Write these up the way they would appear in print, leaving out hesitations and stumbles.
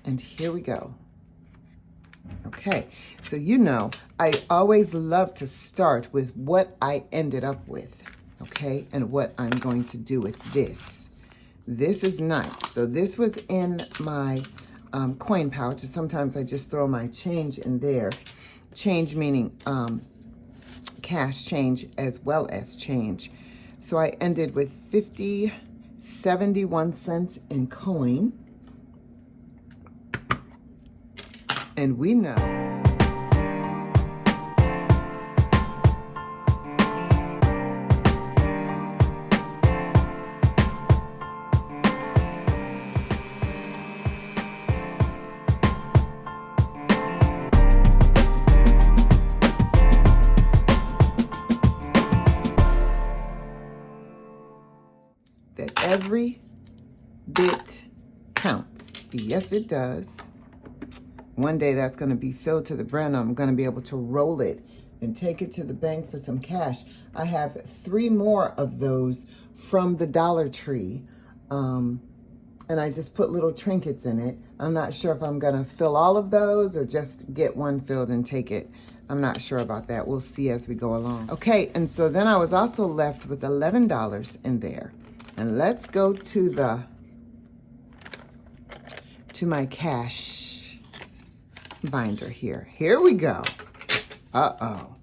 And here we go. Okay, so you know, I always love to start with what I ended up with, okay, and what I'm going to do with this. This is nice. So this was in my coin pouch. Sometimes I just throw my change in there. Change meaning cash change as well as change. So I ended with 71 cents in coin. And we know that every bit counts. Yes, it does. One day that's going to be filled to the brim. I'm going to be able to roll it and take it to the bank for some cash. I have 3 more of those from the Dollar Tree. And I just put little trinkets in it. I'm not sure if I'm going to fill all of those or just get one filled and take it. I'm not sure about that. We'll see as we go along. Okay, and so then I was also left with $11 in there. And let's go to my cash binder here. Here we go. Uh-oh.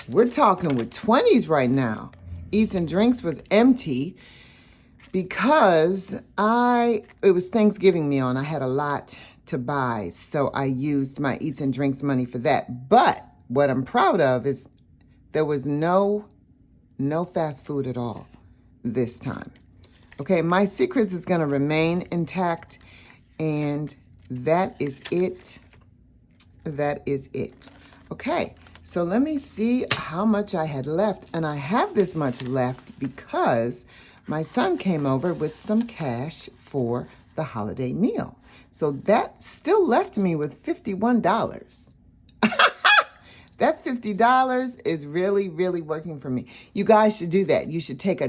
We're talking with 20s right now. Eats and Drinks was empty because it was Thanksgiving meal and I had a lot to buy. So I used my Eats and Drinks money for that. But what I'm proud of is there was no fast food at all this time. Okay, my secrets is going to remain intact, and that is it. That is it. Okay, so let me see how much I had left, and I have this much left because my son came over with some cash for the holiday meal. So that still left me with $51. That $50 is really, really working for me. You guys should do that. You should take a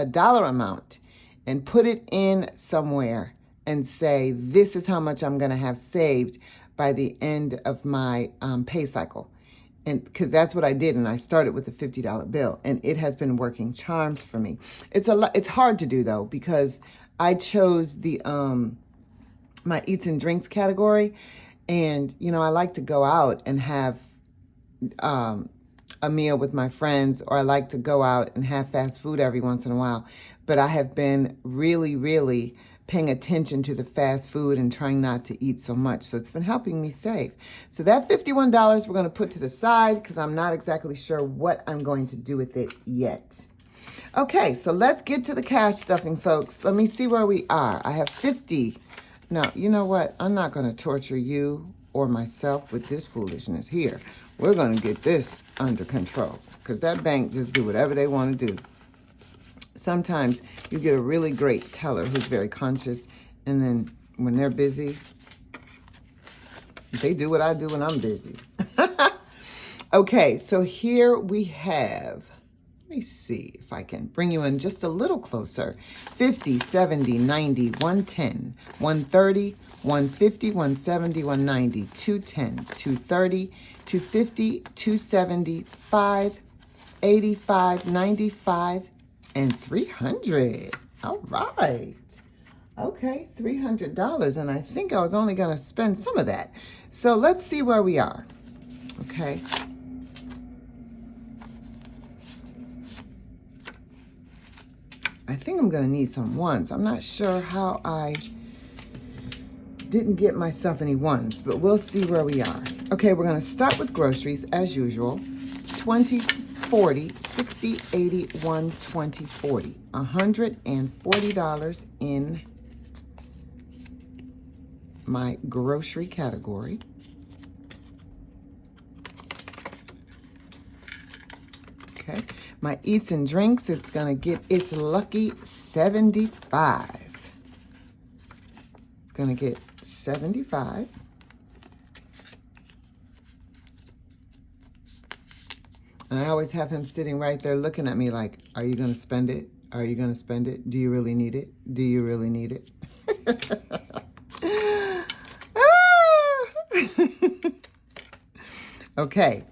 dollar amount and put it in somewhere and say, this is how much I'm going to have saved by the end of my pay cycle. And because that's what I did. And I started with a $50 bill, and it has been working charms for me. It's hard to do though, because I chose the my Eats and Drinks category. And, you know, I like to go out and have a meal with my friends, or I like to go out and have fast food every once in a while. But I have been really, really paying attention to the fast food and trying not to eat so much. So it's been helping me save. So that $51 we're going to put to the side because I'm not exactly sure what I'm going to do with it yet. Okay, so let's get to the cash stuffing, folks. Let me see where we are. I have 50. Now, you know what? I'm not going to torture you or myself with this foolishness here. We're going to get this under control because that bank just do whatever they want to do. Sometimes you get a really great teller who's very conscious, and then when they're busy, they do what I do when I'm busy. Okay, so here we have, let me see if I can bring you in just a little closer. 50, 70, 90, 110, 130, 150, 170, 190, 210, 230, 250, 270, 5, 85, 95, and 300. All right. Okay, $300. And I think I was only going to spend some of that. So let's see where we are. Okay. I think I'm going to need some ones. I'm not sure how I didn't get myself any ones, but we'll see where we are. Okay, we're going to start with groceries as usual. 20, 40, 60, 80, 120, 40. $140 in my grocery category. Okay, my Eats and Drinks, it's going to get its lucky 75. It's going to get 75. And I always have him sitting right there looking at me like, are you going to spend it? Are you going to spend it? Do you really need it? Do you really need it? Okay,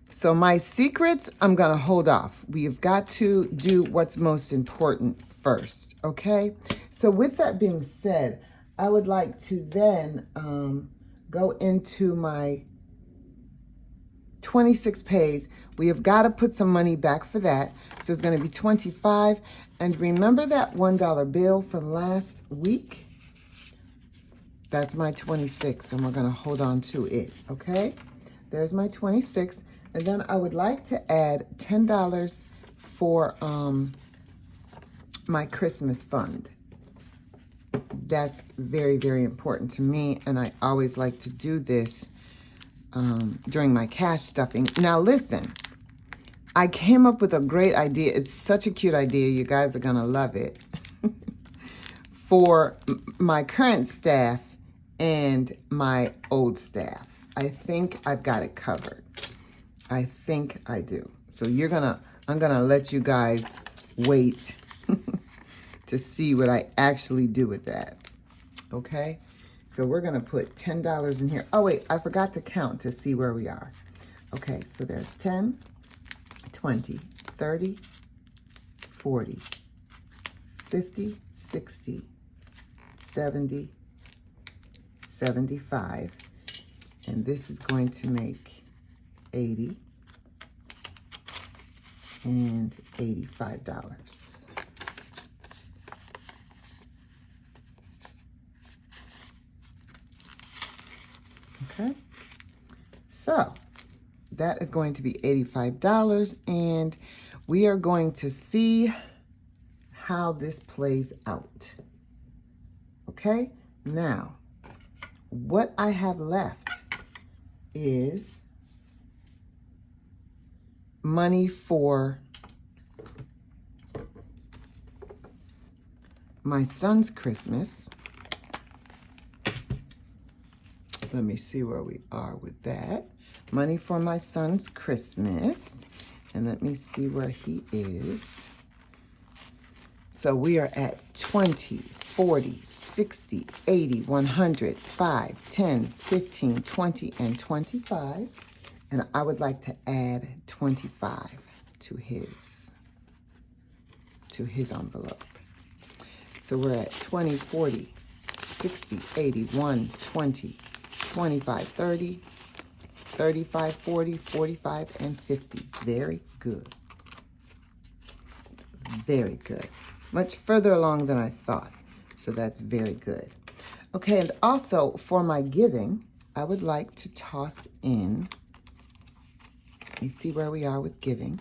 so my secrets, I'm gonna hold off. We've got to do what's most important first, okay? So with that being said, I would like to then go into my 26 pays. We have got to put some money back for that. So it's going to be 25. And remember that $1 bill from last week? That's my 26, and we're going to hold on to it, okay? There's my 26. And then I would like to add $10 for my Christmas fund. That's very, very important to me, and I always like to do this during my cash stuffing. Now listen, I came up with a great idea. It's such a cute idea. You guys are gonna love it. For my current staff and my old staff. I think I've got it covered. I think I do. So I'm gonna let you guys wait to see what I actually do with that, okay? So we're gonna put $10 in here. Oh wait, I forgot to count to see where we are. Okay, so there's 10, 20, 30, 40, 50, 60, 70, 75, and this is going to make 80 and $85. Okay, so that is going to be $85, and we are going to see how this plays out. Okay, now what I have left is money for my son's Christmas. Let me see where we are with that. Money for my son's Christmas. And let me see where he is. So we are at 20, 40, 60, 80, 100, 5, 10, 15, 20, and 25. And I would like to add 25 to his envelope. So we're at 20, 40, 60, 80, 1, 20, 25, 30, 35, 40, 45, and 50. Very good. Very good. Much further along than I thought. So that's very good. Okay, and also for my giving, I would like to toss in, let me see where we are with giving,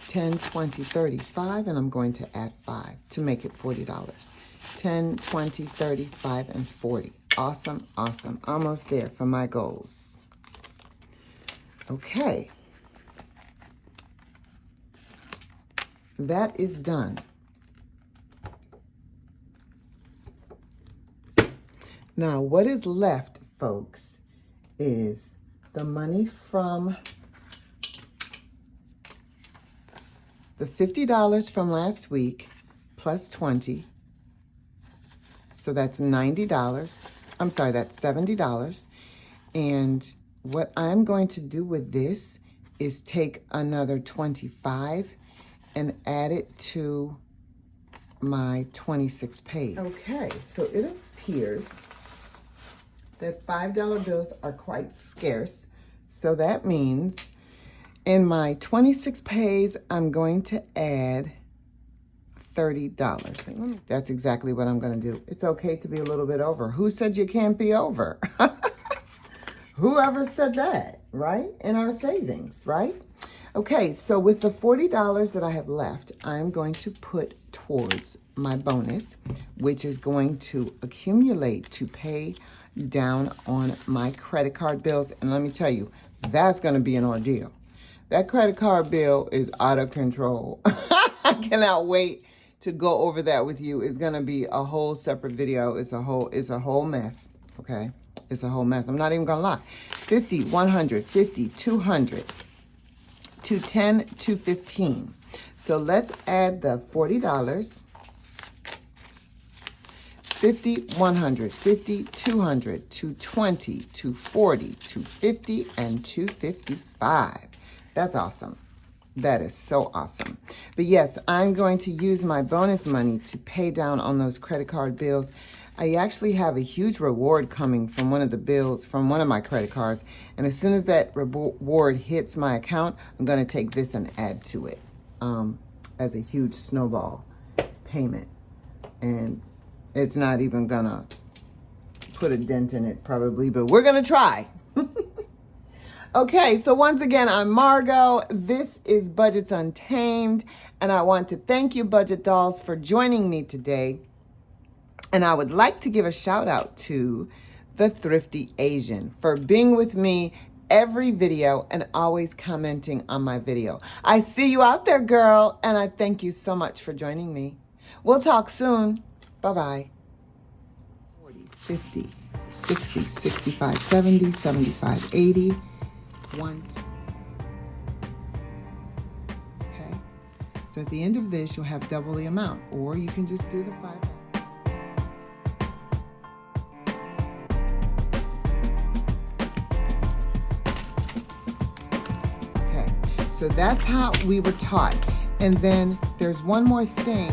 10, 20, 35, and I'm going to add 5 to make it $40. 10, 20, 35, and 40. Awesome, awesome. Almost there for my goals. Okay. That is done. Now, what is left, folks, is the money from the $50 from last week plus 20. So that's $90. I'm sorry, that's $70. And what I'm going to do with this is take another 25 and add it to my 26 pays. Okay, so it appears that $5 bills are quite scarce. So that means in my 26 pays, I'm going to add $30. That's exactly what I'm going to do. It's okay to be a little bit over. Who said you can't be over? Whoever said that, right? In our savings, right? Okay, so with the $40 that I have left, I'm going to put towards my bonus, which is going to accumulate to pay down on my credit card bills. And let me tell you, that's going to be an ordeal. That credit card bill is out of control. I cannot wait to go over that with you. It's going to be a whole separate video. It's a whole mess, okay? It's a whole mess. I'm not even going to lie. 50, 100, 50, 200, 210, 215. So let's add the $40 50, 100, 50, 200, 220, 240, 250, and 255. That's awesome. That is so awesome. But yes, I'm going to use my bonus money to pay down on those credit card bills. I actually have a huge reward coming from one of the bills, from one of my credit cards. And as soon as that reward hits my account, I'm going to take this and add to it as a huge snowball payment. And it's not even going to put a dent in it probably, but we're going to try. Okay, so once again, I'm Margot. This is Budgets Untamed, and I want to thank you, Budget Dolls, for joining me today. And I would like to give a shout out to the Thrifty Asian for being with me every video and always commenting on my video. I see you out there, girl, and I thank you so much for joining me. We'll talk soon. Bye-bye. 40, 50, 60, 65, 70, 75, 80. Okay, so at the end of this, you'll have double the amount, or you can just do the 5. Okay, so that's how we were taught. And then there's one more thing